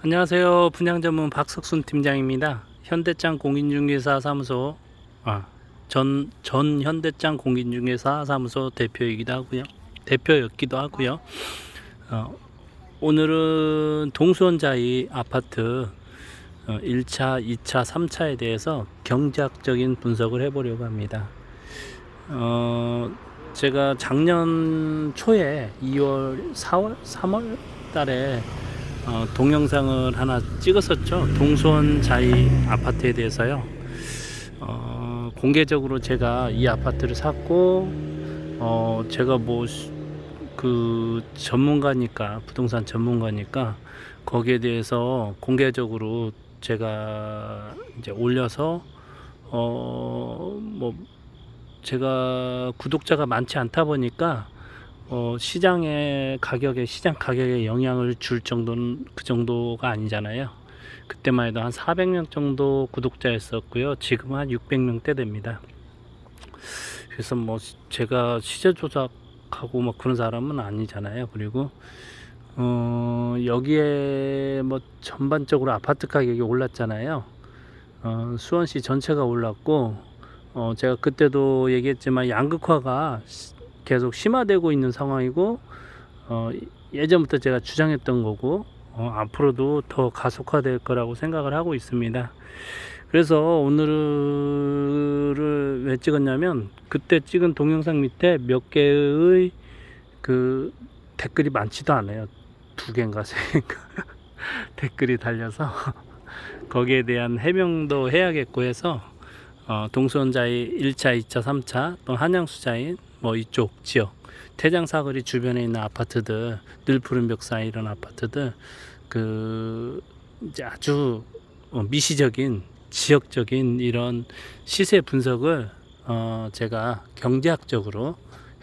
안녕하세요. 분양 전문 박석순 팀장입니다. 현대짱 공인중개사 사무소 전 현대짱 공인중개사 사무소 대표였기도 하고요. 어, 오늘은 동수원자이 아파트 1차, 2차, 3차에 대해서 경제학적인 분석을 해보려고 합니다. 제가 작년 초에 2월, 4월, 3월 달에 동영상을 하나 찍었었죠. 동수원 자이 아파트에 대해서요. 공개적으로 제가 이 아파트를 샀고, 제가 그 전문가니까, 부동산 전문가니까, 거기에 대해서 공개적으로 제가 이제 올려서, 제가 구독자가 많지 않다 보니까, 시장 가격에 영향을 줄 정도는 그 정도가 아니잖아요. 그때만 해도 한 400명 정도 구독자였었고요. 지금은 한 600명대 됩니다. 그래서 제가 시세 조작하고 그런 사람은 아니잖아요. 그리고 여기에 전반적으로 아파트 가격이 올랐잖아요. 수원시 전체가 올랐고, 제가 그때도 얘기했지만 양극화가 계속 심화되고 있는 상황이고, 예전부터 제가 주장했던 거고, 앞으로도 더 가속화될 거라고 생각을 하고 있습니다. 그래서 오늘을 왜 찍었냐면, 그때 찍은 동영상 밑에 몇 개의 그 댓글이 많지도 않아요. 2개인가 3개인가 댓글이 달려서 거기에 대한 해명도 해야겠고 해서, 동수원자의 1차, 2차, 3차 또 한양수자인 이쪽 지역 태장사거리 주변에 있는 아파트들, 늘푸른벽 사이 이런 아파트들 이제 아주 미시적인 지역적인 이런 시세 분석을 제가 경제학적으로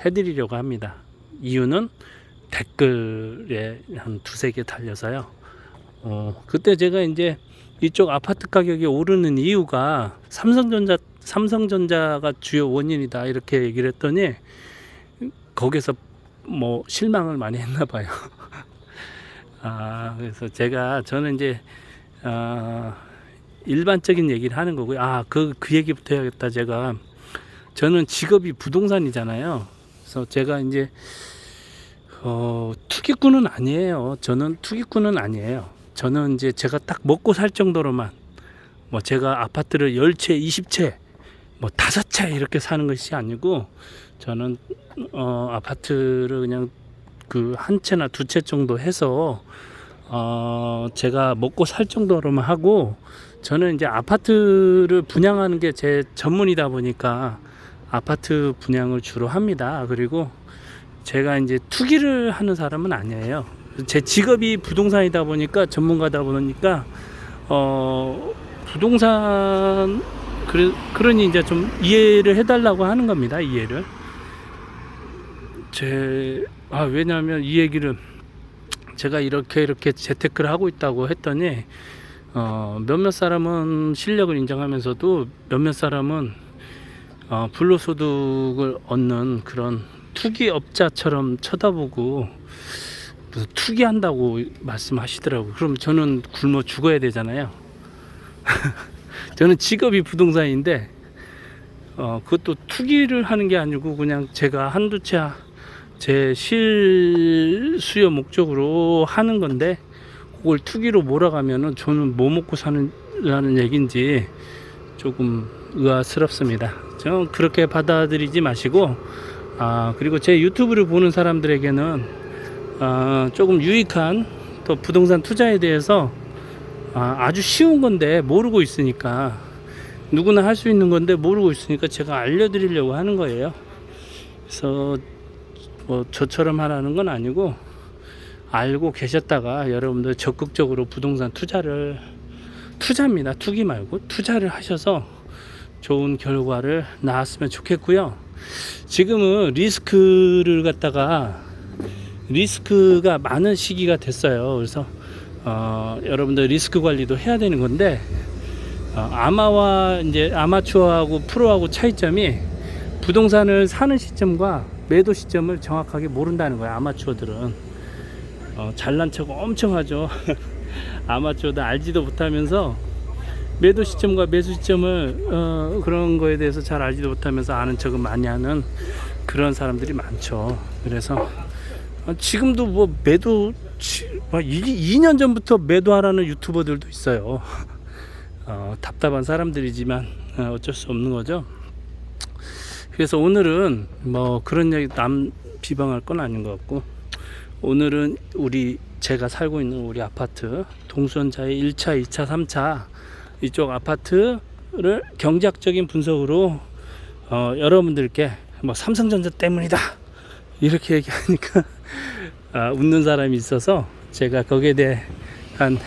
해드리려고 합니다. 이유는 댓글에 한 2-3개 달려서요. 그때 제가 이제 이쪽 아파트 가격이 오르는 이유가 삼성전자가 주요 원인이다 이렇게 얘기를 했더니, 거기서 실망을 많이 했나 봐요. 그래서 저는 이제 일반적인 얘기를 하는 거고요. 그 얘기부터 해야겠다. 저는 직업이 부동산이잖아요. 그래서 제가 이제 투기꾼은 아니에요. 저는 이제 제가 딱 먹고 살 정도로만, 제가 아파트를 10채, 20채, 5채 이렇게 사는 것이 아니고, 저는 아파트를 그냥 한 채나 2채 정도 해서 제가 먹고 살 정도로만 하고, 저는 이제 아파트를 분양하는 게 제 전문이다 보니까 아파트 분양을 주로 합니다. 그리고 제가 이제 투기를 하는 사람은 아니에요. 제 직업이 부동산이다 보니까, 전문가다 보니까 부동산 그러니 이제 좀 이해를 해달라고 하는 겁니다. 이해를. 왜냐하면 이 얘기를 제가 이렇게 재테크를 하고 있다고 했더니, 몇몇 사람은 실력을 인정하면서도 몇몇 사람은 불로소득을 얻는 그런 투기업자처럼 쳐다보고 무슨 투기한다고 말씀하시더라고요. 그럼 저는 굶어 죽어야 되잖아요. 저는 직업이 부동산인데, 그것도 투기를 하는 게 아니고 그냥 제가 한두 채 제 실수요 목적으로 하는 건데, 그걸 투기로 몰아가면은 저는 뭐 먹고 사는라는 얘기인지 조금 의아스럽습니다. 저는 그렇게 받아들이지 마시고, 그리고 제 유튜브를 보는 사람들에게는 조금 유익한 또 부동산 투자에 대해서 아주 쉬운 건데 모르고 있으니까, 누구나 할 수 있는 건데 모르고 있으니까 제가 알려드리려고 하는 거예요. 그래서 저처럼 하라는 건 아니고, 알고 계셨다가 여러분들 적극적으로 부동산 투자입니다. 투기 말고 투자를 하셔서 좋은 결과를 낳았으면 좋겠고요. 지금은 리스크가 많은 시기가 됐어요. 그래서 여러분들 리스크 관리도 해야 되는 건데, 아마추어하고 프로하고 차이점이, 부동산을 사는 시점과 매도 시점을 정확하게 모른다는 거예요. 아마추어들은 잘난 척 엄청 하죠. 아마추어도 알지도 못하면서 매도 시점과 매수 시점을 그런 거에 대해서 잘 알지도 못하면서 아는 척은 많이 하는 그런 사람들이 많죠. 그래서 지금도 뭐 매도 2년 전부터 매도하라는 유튜버들도 있어요. 답답한 사람들이지만 어쩔 수 없는 거죠. 그래서 오늘은 뭐 그런 얘기 남 비방할 건 아닌 것 같고, 오늘은 제가 살고 있는 우리 아파트 동선자의 1차, 2차, 3차 이쪽 아파트를 경제학적인 분석으로 여러분들께 뭐 삼성전자 때문이다 이렇게 얘기하니까 웃는 사람이 있어서 제가 거기에 대한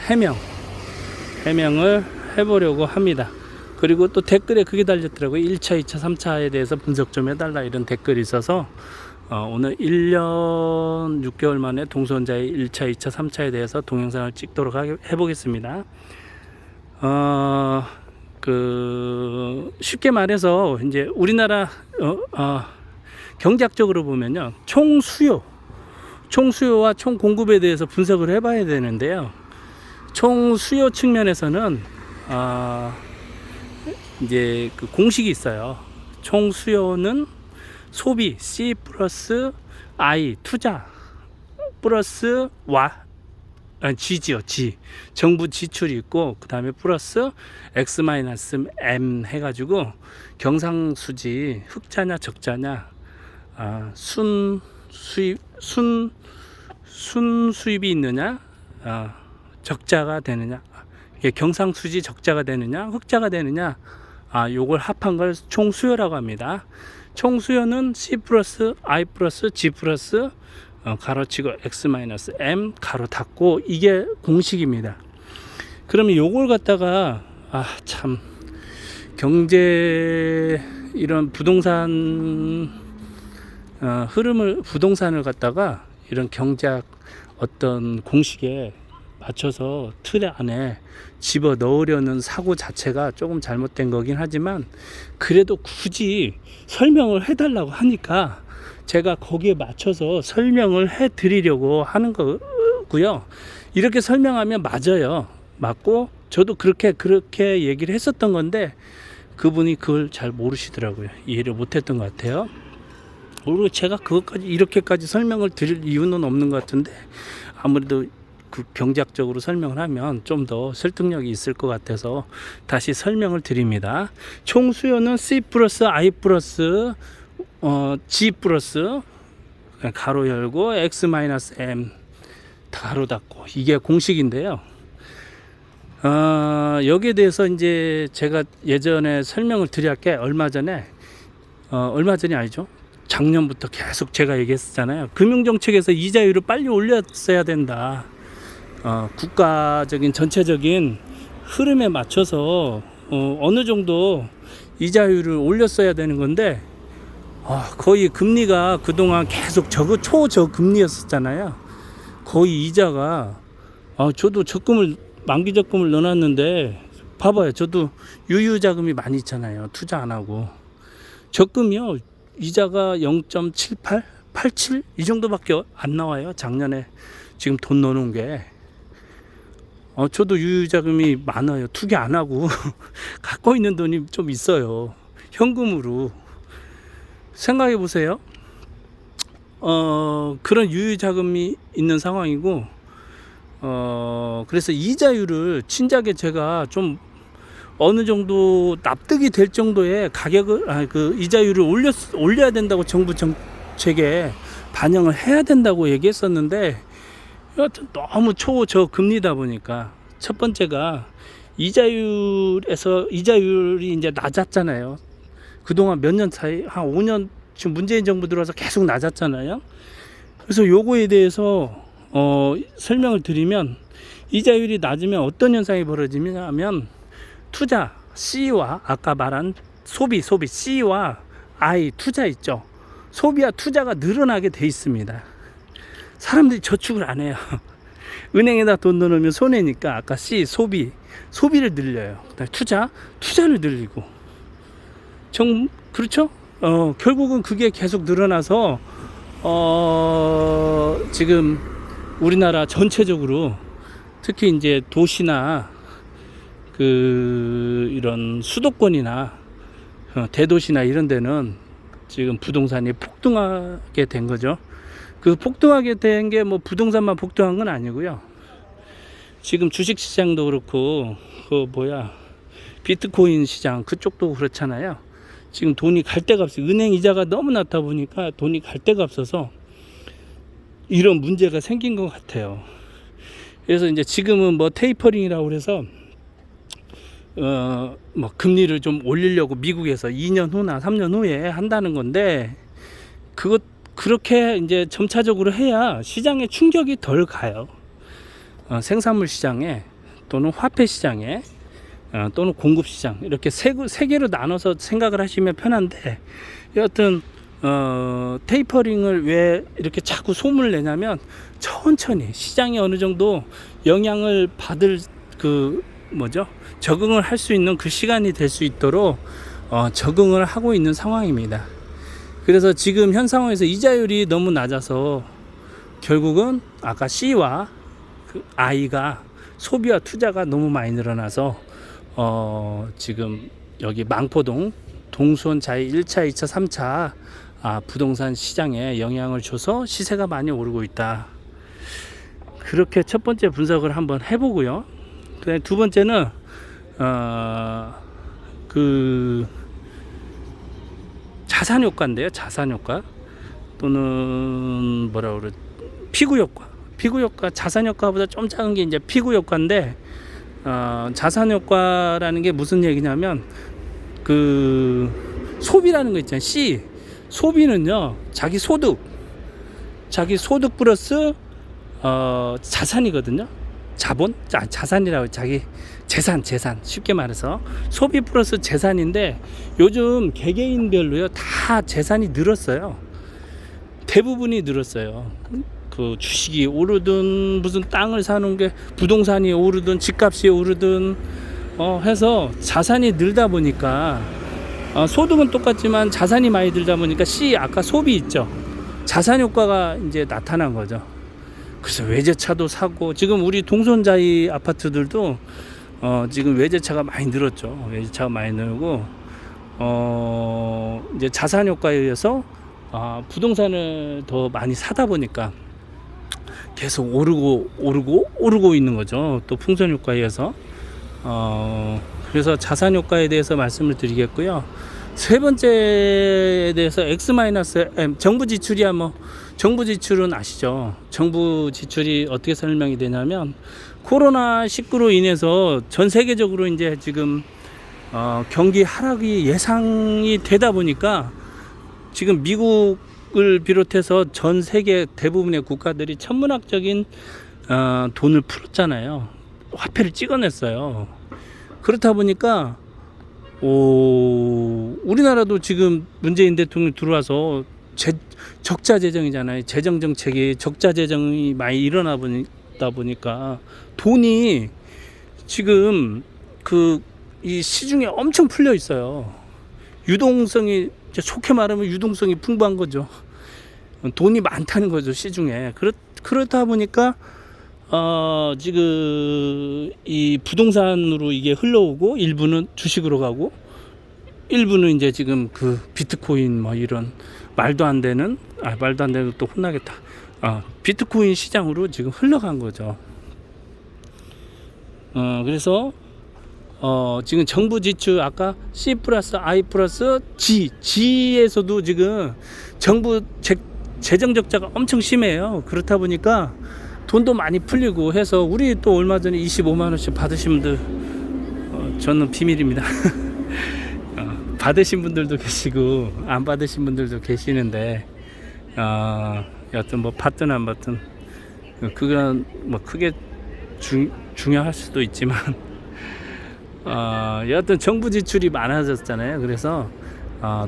해명을 해보려고 합니다. 그리고 또 댓글에 그게 달렸더라고요. 1차, 2차, 3차에 대해서 분석 좀 해달라 이런 댓글이 있어서 오늘 1년 6개월 만에 동선자의 1차, 2차, 3차에 대해서 동영상을 찍도록 해보겠습니다. 쉽게 말해서 이제 우리나라 경제학적으로 보면요, 총수요와 총공급에 대해서 분석을 해봐야 되는데요. 총수요 측면에서는 이제 그 공식이 있어요. 총수요는 소비 C 플러스 I 투자 플러스 G지요. G 정부 지출이 있고, 그 다음에 플러스 X 마이너스 M 해가지고 경상수지 흑자냐 적자냐, 순수입이 있느냐, 적자가 되느냐, 이게 경상수지 적자가 되느냐 흑자가 되느냐, 요걸 합한 걸 총수요라고 합니다. 총수요는 C 플러스 I 플러스 G 플러스 가로치고 X 마이너스 M 가로 닫고, 이게 공식입니다. 그러면 요걸 갖다가 참 경제 이런 부동산 부동산을 갖다가 이런 경제학 어떤 공식에 맞춰서 틀 안에 집어 넣으려는 사고 자체가 조금 잘못된 거긴 하지만, 그래도 굳이 설명을 해달라고 하니까 제가 거기에 맞춰서 설명을 해 드리려고 하는 거고요. 이렇게 설명하면 맞고, 저도 그렇게 얘기를 했었던 건데 그분이 그걸 잘 모르시더라고요. 이해를 못했던 것 같아요. 그리고 제가 그것까지 이렇게까지 설명을 드릴 이유는 없는 것 같은데, 아무래도 그 경제학적으로 설명을 하면 좀 더 설득력이 있을 것 같아서 다시 설명을 드립니다. 총수요는 C 플러스 I 플러스 G 플러스 가로 열고 X 마이너스 M 가로 닫고, 이게 공식인데요. 여기에 대해서 이제 제가 예전에 설명을 드렸게, 얼마 전이 아니죠. 작년부터 계속 제가 얘기했었잖아요. 금융정책에서 이자율을 빨리 올렸어야 된다. 국가적인 전체적인 흐름에 맞춰서 어느 정도 이자율을 올렸어야 되는 건데, 거의 금리가 그동안 계속 초저금리였었잖아요. 거의 이자가, 저도 만기 적금을 넣어놨는데 봐봐요. 저도 유유자금이 많이 있잖아요. 투자 안 하고. 적금이요, 이자가 0.78, 87 이 정도밖에 안 나와요. 작년에 지금 돈 넣어놓은 게. 저도 유유자금이 많아요. 투기 안 하고 갖고 있는 돈이 좀 있어요. 현금으로. 생각해 보세요. 그런 유유자금이 있는 상황이고, 그래서 이자율을 진작에 제가 좀 어느 정도 납득이 될 정도의 가격을, 이자율을 올려야 된다고 정부 정책에 반영을 해야 된다고 얘기했었는데, 여하튼 너무 초저금리다 보니까, 첫 번째가 이자율이 이제 낮았잖아요. 그동안 몇 년 사이, 한 5년, 지금 문재인 정부 들어와서 계속 낮았잖아요. 그래서 요거에 대해서 설명을 드리면, 이자율이 낮으면 어떤 현상이 벌어지냐면, 투자 C와 아까 말한 소비 C와 I 투자 있죠. 소비와 투자가 늘어나게 돼 있습니다. 사람들이 저축을 안 해요. 은행에다 돈 넣으면 손해니까 아까 C 소비를 늘려요. 투자를 늘리고, 그렇죠? 결국은 그게 계속 늘어나서 지금 우리나라 전체적으로 특히 이제 도시나 이런 수도권이나 대도시나 이런 데는 지금 부동산이 폭등하게 된 거죠. 그 폭등하게 된 게 뭐 부동산만 폭등한 건 아니고요. 지금 주식 시장도 그렇고 비트코인 시장 그쪽도 그렇잖아요. 지금 돈이 갈 데가 없어요. 은행 이자가 너무 낮다 보니까 돈이 갈 데가 없어서 이런 문제가 생긴 것 같아요. 그래서 이제 지금은 뭐 테이퍼링이라고 그래서 뭐 금리를 좀 올리려고 미국에서 2년 후나 3년 후에 한다는 건데, 그렇게 이제 점차적으로 해야 시장에 충격이 덜 가요. 생산물 시장에 또는 화폐 시장에 또는 공급 시장, 이렇게 세 개로 나눠서 생각을 하시면 편한데, 여하튼 테이퍼링을 왜 이렇게 자꾸 소문을 내냐면, 천천히 시장이 어느 정도 영향을 받을 적응을 할 수 있는 그 시간이 될 수 있도록 적응을 하고 있는 상황입니다. 그래서 지금 현 상황에서 이자율이 너무 낮아서 결국은 아까 C와 I가 소비와 투자가 너무 많이 늘어나서 지금 여기 망포동 동수원 자이 1차, 2차, 3차 부동산 시장에 영향을 줘서 시세가 많이 오르고 있다. 그렇게 첫 번째 분석을 한번 해보고요. 두 번째는 자산 효과인데요. 자산 효과 또는 피구 효과. 자산 효과보다 좀 작은 게 이제 피구 효과인데, 자산 효과라는 게 무슨 얘기냐면 소비라는 거 있잖아요. C 소비는요, 자기 소득 플러스 자산이거든요. 자산이라고, 자기 재산 쉽게 말해서 소비 플러스 재산인데, 요즘 개개인별로요 다 재산이 늘었어요. 대부분이 늘었어요. 그 주식이 오르든 무슨 땅을 사는 게 부동산이 오르든 집값이 오르든 해서 자산이 늘다 보니까 소득은 똑같지만 자산이 많이 들다 보니까 아까 소비 있죠. 자산 효과가 이제 나타난 거죠. 그래서 외제차도 사고, 지금 우리 동선자이 아파트들도 지금 외제차가 많이 늘었죠. 외제차가 많이 늘고 이제 자산 효과에 의해서 부동산을 더 많이 사다 보니까 계속 오르고 있는 거죠. 또 풍선 효과에 의해서. 그래서 자산 효과에 대해서 말씀을 드리겠고요. 세 번째에 대해서 X-M, 정부 지출이야. 정부 지출은 아시죠? 정부 지출이 어떻게 설명이 되냐면, 코로나19로 인해서 전 세계적으로 이제 지금 경기 하락이 예상이 되다 보니까 지금 미국을 비롯해서 전 세계 대부분의 국가들이 천문학적인 돈을 풀었잖아요. 화폐를 찍어냈어요. 그렇다 보니까 우리나라도 지금 문재인 대통령이 들어와서 적자 재정이잖아요. 재정 정책이 적자 재정이 많이 일어나다 보니까 돈이 지금 이 시중에 엄청 풀려 있어요. 유동성이, 좋게 말하면 유동성이 풍부한 거죠. 돈이 많다는 거죠, 시중에. 그렇다 보니까 지금 이 부동산으로 이게 흘러오고, 일부는 주식으로 가고, 일부는 이제 지금 비트코인 이런 말도 안 되는 또 혼나겠다. 비트코인 시장으로 지금 흘러간 거죠. 그래서 지금 정부 지출 아까 C 플러스 I 플러스 G에서도 지금 정부 재정 적자가 엄청 심해요. 그렇다 보니까 돈도 많이 풀리고 해서, 우리 또 얼마 전에 25만 원씩 받으신 분들, 저는 비밀입니다. 받으신 분들도 계시고 안 받으신 분들도 계시는데, 여튼 받든 안 받든 그건 크게 중요할 수도 있지만, 여하튼 정부 지출이 많아졌잖아요. 그래서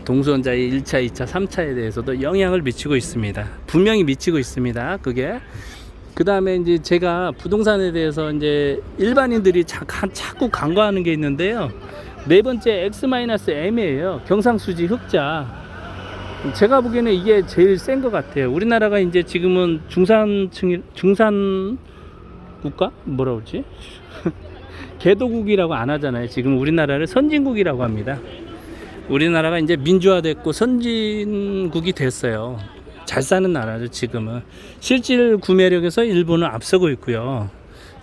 동수원자의 1차, 2차, 3차에 대해서도 영향을 미치고 있습니다. 분명히 미치고 있습니다. 그게. 그 다음에 이제 제가 부동산에 대해서 이제 일반인들이 자꾸 간과하는 게 있는데요. 네 번째 X-M이에요. 경상수지 흑자. 제가 보기에는 이게 제일 센 것 같아요. 우리나라가 이제 지금은 중산 국가? 뭐라 그러지? 개도국이라고 안 하잖아요. 지금 우리나라를 선진국이라고 합니다. 우리나라가 이제 민주화됐고 선진국이 됐어요. 잘 사는 나라죠. 지금은 실질 구매력에서 일본은 앞서고 있고요.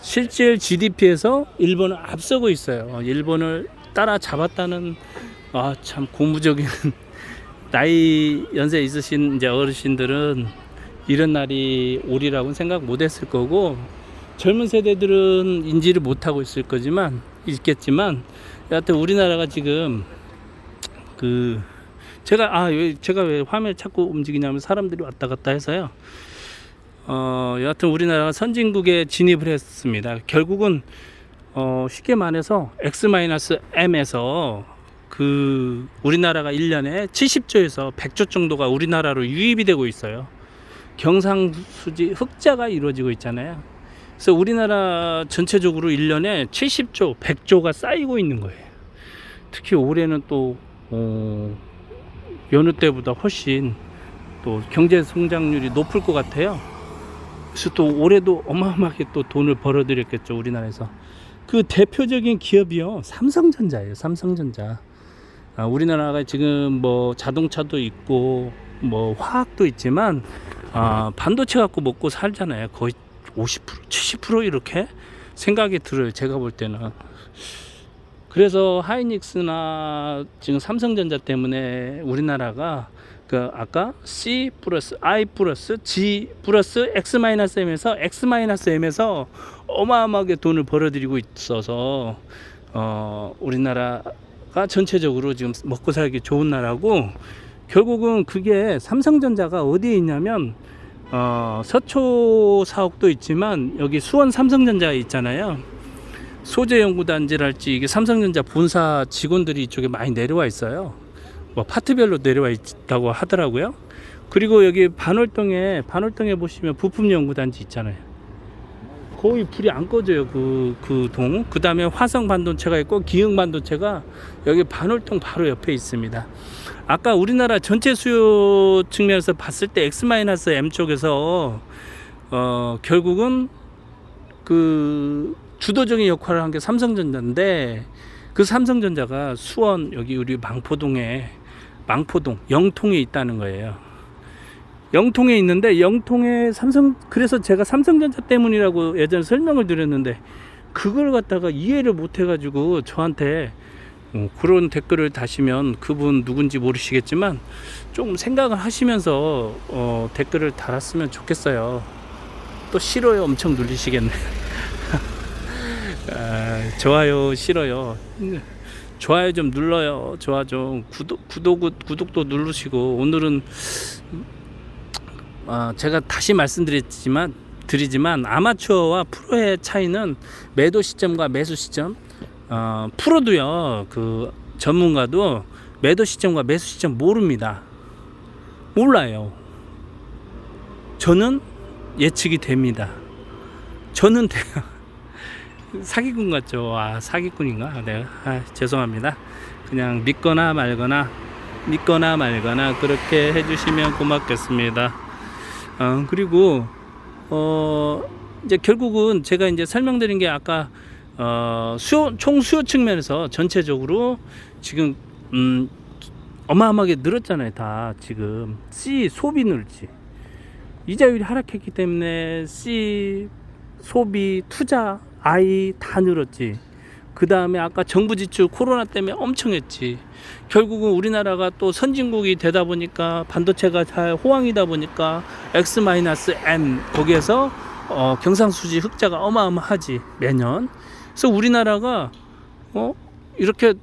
실질 GDP에서 일본은 앞서고 있어요. 일본을 따라잡았다는 참 고무적인 나이 연세 있으신 이제 어르신들은 이런 날이 오리라고는 생각 못했을 거고, 젊은 세대들은 인지를 못하고 있겠지만 여하튼 우리나라가 지금 제가 왜 화면을 자꾸 움직이냐면 사람들이 왔다 갔다 해서요. 여하튼 우리나라가 선진국에 진입을 했습니다. 결국은 쉽게 말해서 X-M에서 우리나라가 1년에 70조에서 100조 정도가 우리나라로 유입이 되고 있어요. 경상수지 흑자가 이루어지고 있잖아요. 그래서 우리나라 전체적으로 1년에 70조, 100조가 쌓이고 있는 거예요. 특히 올해는 또 여느 때보다 훨씬 또 경제 성장률이 높을 것 같아요. 그래서 또 올해도 어마어마하게 또 돈을 벌어들였겠죠, 우리나라에서. 그 대표적인 기업이요, 삼성전자예요. 삼성전자. 우리나라가 지금 뭐 자동차도 있고 뭐 화학도 있지만 반도체 갖고 먹고 살잖아요. 거의 50%, 70% 이렇게 생각이 들어요. 제가 볼 때는. 그래서 하이닉스나 지금 삼성전자 때문에 우리나라가 아까 C 플러스 I 플러스 G 플러스 X-M에서 X-M에서 어마어마하게 돈을 벌어들이고 있어서 우리나라가 전체적으로 지금 먹고 살기 좋은 나라고, 결국은 그게 삼성전자가 어디에 있냐면 서초 사옥도 있지만 여기 수원 삼성전자 있잖아요. 소재연구단지랄지 이게 삼성전자 본사 직원들이 이쪽에 많이 내려와 있어요. 뭐 파트별로 내려와 있다고 하더라고요. 그리고 여기 반월동에 보시면 부품연구단지 있잖아요. 거의 불이 안 꺼져요. 그 동. 그 다음에 화성 반도체가 있고 기흥 반도체가 여기 반월동 바로 옆에 있습니다. 아까 우리나라 전체 수요 측면에서 봤을 때 X-M 쪽에서 결국은 주도적인 역할을 한 게 삼성전자인데, 그 삼성전자가 수원 여기 우리 망포동 영통에 있다는 거예요. 영통에 있는데 그래서 제가 삼성전자 때문이라고 예전에 설명을 드렸는데 그걸 갖다가 이해를 못 해가지고 저한테 그런 댓글을 다시면 그분 누군지 모르시겠지만 좀 생각을 하시면서 댓글을 달았으면 좋겠어요. 또 싫어요 엄청 눌리시겠네. 좋아요 싫어요. 좋아요 좀 눌러요. 좋아 좀 구독도 누르시고. 오늘은 제가 다시 말씀드리지만 아마추어와 프로의 차이는 매도 시점과 매수 시점. 프로도요, 그 전문가도 매도 시점과 매수 시점 모릅니다. 몰라요. 저는 예측이 됩니다. 저는 돼요. 사기꾼 같죠? 사기꾼인가? 네. 죄송합니다. 그냥 믿거나 말거나 그렇게 해주시면 고맙겠습니다. 그리고 이제 결국은 제가 이제 설명드린 게 아까 총 수요 측면에서 전체적으로 지금 어마어마하게 늘었잖아요. 다 지금 C 소비 늘지, 이자율이 하락했기 때문에 C 소비 투자 I 다 늘었지. 그 다음에 아까 정부 지출 코로나 때문에 엄청 했지. 결국은 우리나라가 또 선진국이 되다 보니까 반도체가 잘 호황이다 보니까 X-M 거기에서 경상수지 흑자가 어마어마하지 매년. 그래서 우리나라가 이렇게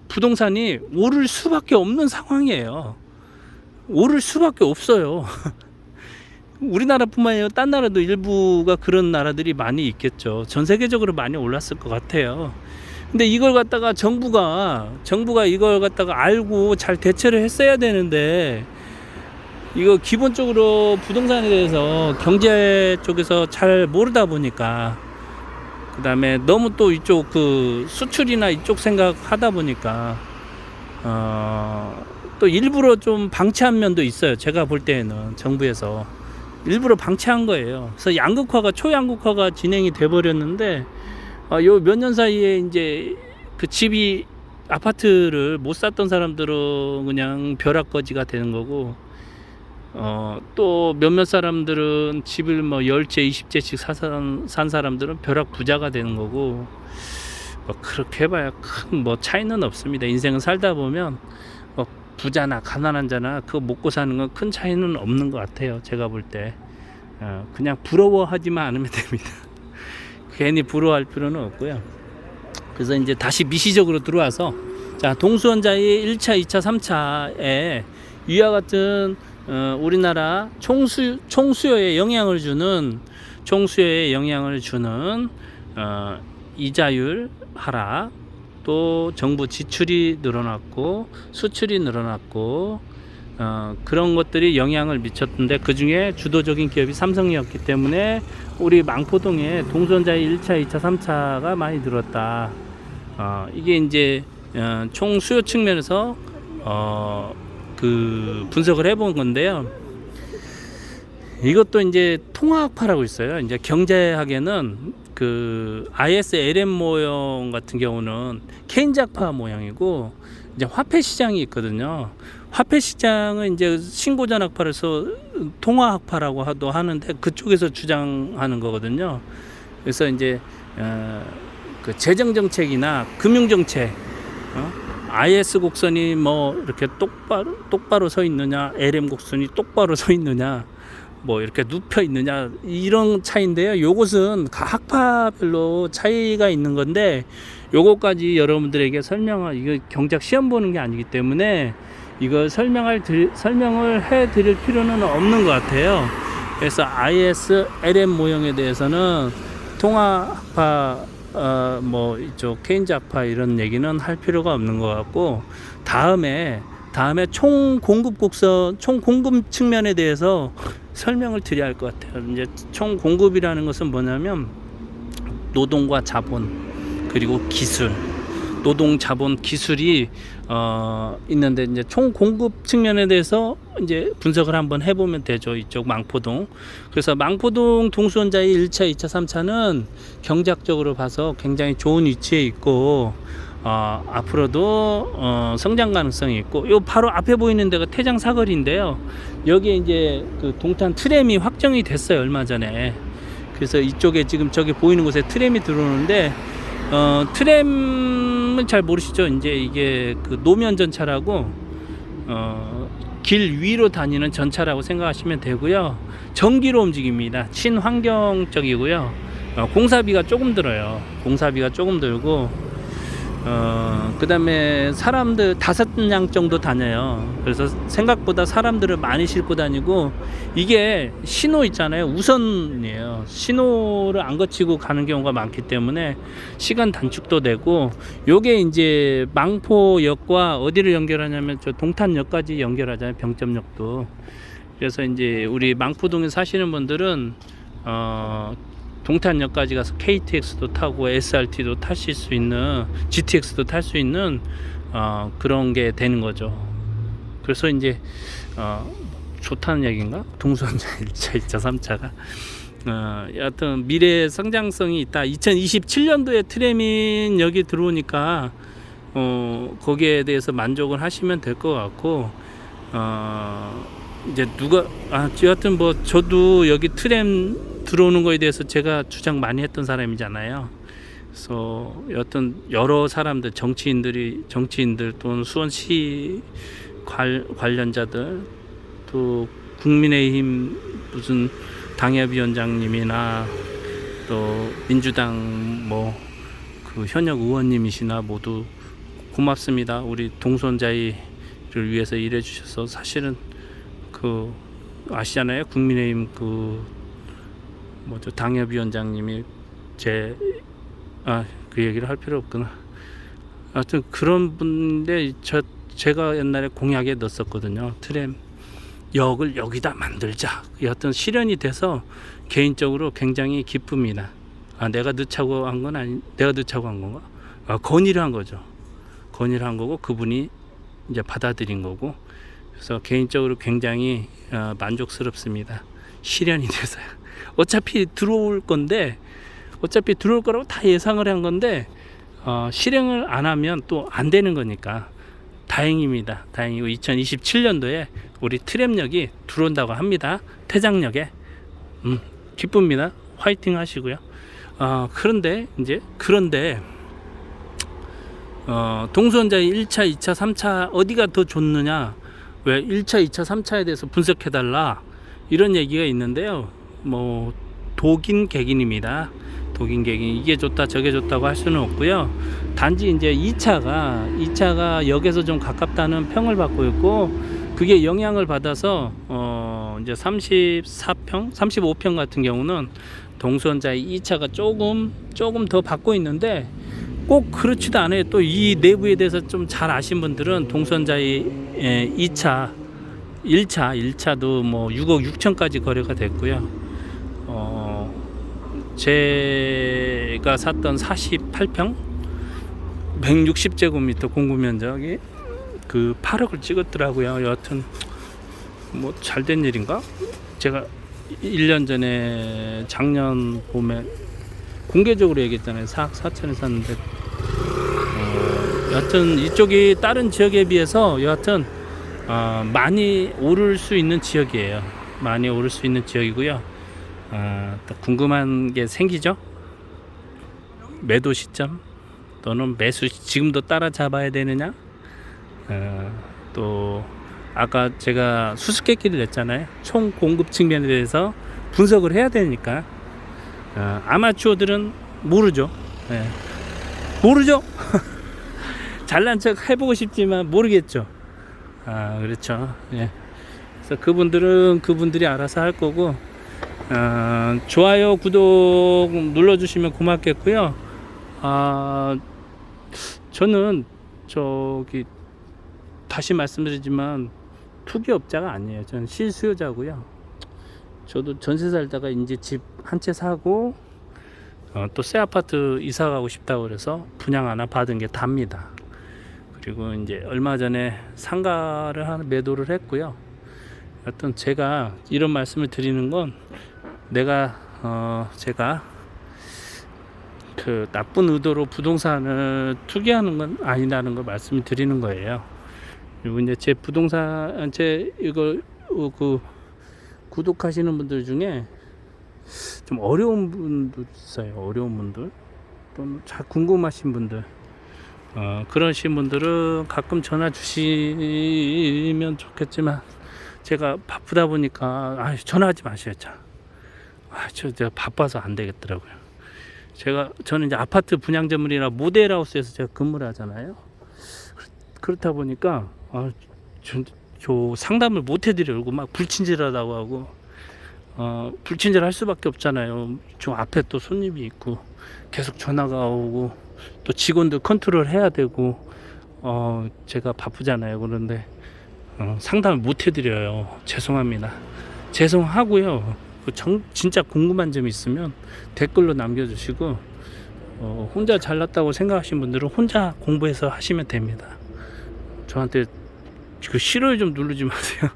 부동산이 오를 수밖에 없는 상황이에요. 오를 수밖에 없어요. 우리나라뿐만 아니라 딴 나라도 일부가 그런 나라들이 많이 있겠죠. 전 세계적으로 많이 올랐을 것 같아요. 근데 이걸 갖다가 정부가 이걸 갖다가 알고 잘 대처를 했어야 되는데, 이거 기본적으로 부동산에 대해서 경제 쪽에서 잘 모르다 보니까, 그 다음에 너무 또 이쪽 수출이나 이쪽 생각하다 보니까 또 일부러 좀 방치한 면도 있어요. 제가 볼 때에는 정부에서 일부러 방치한 거예요. 그래서 양극화가 초양극화가 진행이 돼 버렸는데 요 몇 년 사이에 이제 그 집이 아파트를 못 샀던 사람들은 그냥 벼락거지가 되는 거고 또 몇몇 사람들은 집을 뭐 10채 20채씩 산 사람들은 벼락 부자가 되는 거고 뭐 그렇게 해봐야 큰 뭐 차이는 없습니다. 인생은 살다 보면 뭐 부자나 가난한 자나 그거 먹고 사는 건 큰 차이는 없는 것 같아요. 제가 볼 때 그냥 부러워하지만 않으면 됩니다. 괜히 부러워할 필요는 없고요. 그래서 이제 다시 미시적으로 들어와서 자, 동수원자의 1차, 2차, 3차에 위와 같은 우리나라 총수요에 영향을 주는 이자율 하락, 또 정부 지출이 늘어났고 수출이 늘어났고 그런 것들이 영향을 미쳤던데 그 중에 주도적인 기업이 삼성이었기 때문에 우리 망포동에 동수원자의 1차, 2차, 3차가 많이 늘었다. 이게 이제 총 수요 측면에서 그 분석을 해본 건데요. 이것도 이제 통화학파라고 있어요. 이제 경제학에는 그 ISLM 모형 같은 경우는 케인즈학파 모양이고 이제 화폐 시장이 있거든요. 화폐 시장은 이제 신고전학파로서 통화학파라고 하는데 그쪽에서 주장하는 거거든요. 그래서 이제 그 재정 정책이나 금융 정책, IS 곡선이 뭐 이렇게 똑바로 서 있느냐, LM 곡선이 똑바로 서 있느냐, 뭐 이렇게 눕혀 있느냐, 이런 차이인데요. 요것은 각 학파별로 차이가 있는 건데 요것까지 여러분들에게 이거 경작 시험 보는 게 아니기 때문에 이거 설명을 해 드릴 필요는 없는 것 같아요. 그래서 ISLM 모형에 대해서는 통화학파 뭐 이쪽 케인즈학파 이런 얘기는 할 필요가 없는 것 같고 다음에 총 공급 측면에 대해서 설명을 드려야 할 것 같아요. 이제 총 공급이라는 것은 뭐냐면 노동과 자본 그리고 기술, 노동, 자본, 기술이 있는데 이제 총 공급 측면에 대해서 이제 분석을 한번 해보면 되죠. 이쪽 망포동. 그래서 망포동 동수원자의 1차, 2차, 3차는 경제학적으로 봐서 굉장히 좋은 위치에 있고 앞으로도 성장 가능성이 있고 요 바로 앞에 보이는 데가 태장 사거리인데요. 여기에 이제 그 동탄 트램이 확정이 됐어요. 얼마 전에. 그래서 이쪽에 지금 저기 보이는 곳에 트램이 들어오는데 트램은 잘 모르시죠? 이제 이게 그 노면 전차라고 길 위로 다니는 전차라고 생각하시면 되고요. 전기로 움직입니다. 친환경적이고요. 공사비가 조금 들어요. 공사비가 조금 들고 그 다음에 사람들 5량 정도 다녀요. 그래서 생각보다 사람들을 많이 싣고 다니고 이게 신호 있잖아요. 우선이에요. 신호를 안 거치고 가는 경우가 많기 때문에 시간 단축도 되고 요게 이제 망포역과 어디를 연결하냐면 저 동탄역까지 연결하잖아요. 병점역도. 그래서 이제 우리 망포동에 사시는 분들은 동탄역까지 가서 KTX도 타고 SRT도 타실 수 있는 GTX도 탈 수 있는 그런 게 되는 거죠. 그래서 이제 좋다는 얘기인가? 동수원자 1차, 2차, 3차가 여하튼 미래의 성장성이 있다. 2027년도에 트램인 여기 들어오니까 거기에 대해서 만족을 하시면 될 것 같고 이제 여하튼 뭐 저도 여기 트램 들어오는 거에 대해서 제가 주장 많이 했던 사람이잖아요. 그래서 여하튼 여러 사람들 정치인들 또는 수원시 관련자들 또 국민의힘 무슨 당협위원장님이나 또 민주당 뭐 그 현역 의원님이시나 모두 고맙습니다. 우리 동수원자의를 위해서 일해 주셔서 사실은 그 아시잖아요. 국민의힘 그 뭐죠 당협위원장님이 그 얘기를 할 필요 없구나. 하여튼 그런 분인데 제가 옛날에 공약에 넣었었거든요. 트램 역을 여기다 만들자. 여하튼 실현이 돼서 개인적으로 굉장히 기쁩니다. 내가 늦자고 한 건가? 건의를 한 거죠. 건의를 한 거고 그분이 이제 받아들인 거고. 그래서 개인적으로 굉장히 만족스럽습니다. 실현이 돼서요. 어차피 들어올 거라고 다 예상을 한 건데 실행을 안 하면 또 안 되는 거니까 다행입니다. 다행이고 2027년도에 우리 트램역이 들어온다고 합니다. 태장역에. 기쁩니다. 화이팅 하시고요. 그런데 동수원자의 1차, 2차, 3차 어디가 더 좋느냐, 왜 1차, 2차, 3차에 대해서 분석해달라 이런 얘기가 있는데요. 뭐 독인 객인입니다. 독인 객인, 이게 좋다 저게 좋다고 할 수는 없고요. 단지 이제 2차가 역에서 좀 가깝다는 평을 받고 있고, 그게 영향을 받아서 이제 34평, 35평 같은 경우는 동수원자의 2차가 조금 더 받고 있는데, 꼭 그렇지도 않아요. 또 이 내부에 대해서 좀 잘 아신 분들은 동수원자의 2차, 1차도 뭐 6억 6천까지 거래가 됐고요. 제가 샀던 48평 160제곱미터 공구 면적이 그 8억을 찍었더라고요. 여하튼 뭐 잘된 일인가? 제가 1년 전에 작년 봄에 공개적으로 얘기했잖아요. 4억 4천에 샀는데 여하튼 이쪽이 다른 지역에 비해서 여하튼 많이 오를 수 있는 지역이에요. 많이 오를 수 있는 지역이고요. 또 궁금한 게 생기죠. 매도 시점 또는 매수 지금도 따라잡아야 되느냐. 또 아까 제가 수수께끼를 냈잖아요. 총 공급 측면에 대해서 분석을 해야 되니까. 아마추어들은 모르죠. 모르죠. 잘난 척 해보고 싶지만 모르겠죠. 그렇죠. 그래서 그분들이 알아서 할 거고, 좋아요, 구독 눌러주시면 고맙겠고요. 저는 다시 말씀드리지만 투기업자가 아니에요. 저는 실수요자고요. 저도 전세 살다가 이제 집 한 채 사고 또 새 아파트 이사 가고 싶다고 그래서 분양 하나 받은 게 답니다. 그리고 이제 얼마 전에 상가를 매도를 했고요. 어떤 제가 이런 말씀을 드리는 건, 제가 그 나쁜 의도로 부동산을 투기하는 건 아니라는 걸 말씀을 드리는 거예요. 그리고 이제 제 부동산 이거 구독하시는 분들 중에 좀 어려운 분들 있어요. 어려운 분들, 또 잘 궁금하신 분들, 그러신 분들은 가끔 전화 주시면 좋겠지만 제가 바쁘다 보니까 전화하지 마셔요. 제가 바빠서 안 되겠더라고요. 저는 이제 아파트 분양 전문이라 모델하우스에서 제가 근무를 하잖아요. 그렇다 보니까 저 상담을 못 해드리고 막 불친절하다고 하고, 불친절할 수밖에 없잖아요. 저 앞에 또 손님이 있고 계속 전화가 오고 또 직원들 컨트롤 해야 되고, 제가 바쁘잖아요. 그런데 상담을 못 해드려요. 죄송합니다. 죄송하고요. 진짜 궁금한 점 있으면 댓글로 남겨주시고, 혼자 잘났다고 생각하신 분들은 혼자 공부해서 하시면 됩니다. 저한테 그 싫어요 좀 누르지 마세요.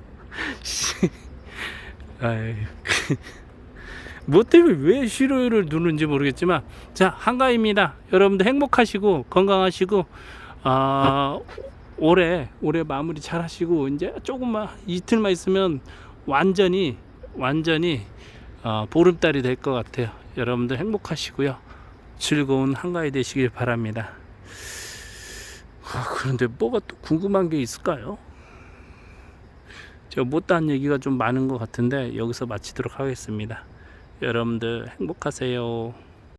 뭐 때문에 왜 싫어요를 누르는지 모르겠지만, 자, 한가위입니다. 여러분들 행복하시고 건강하시고, 올해 마무리 잘 하시고, 이제 조금만 이틀만 있으면 완전히 보름달이 될 것 같아요. 여러분들 행복하시고요. 즐거운 한가위 되시길 바랍니다. 그런데 뭐가 또 궁금한 게 있을까요? 제가 못다한 얘기가 좀 많은 것 같은데 여기서 마치도록 하겠습니다. 여러분들 행복하세요.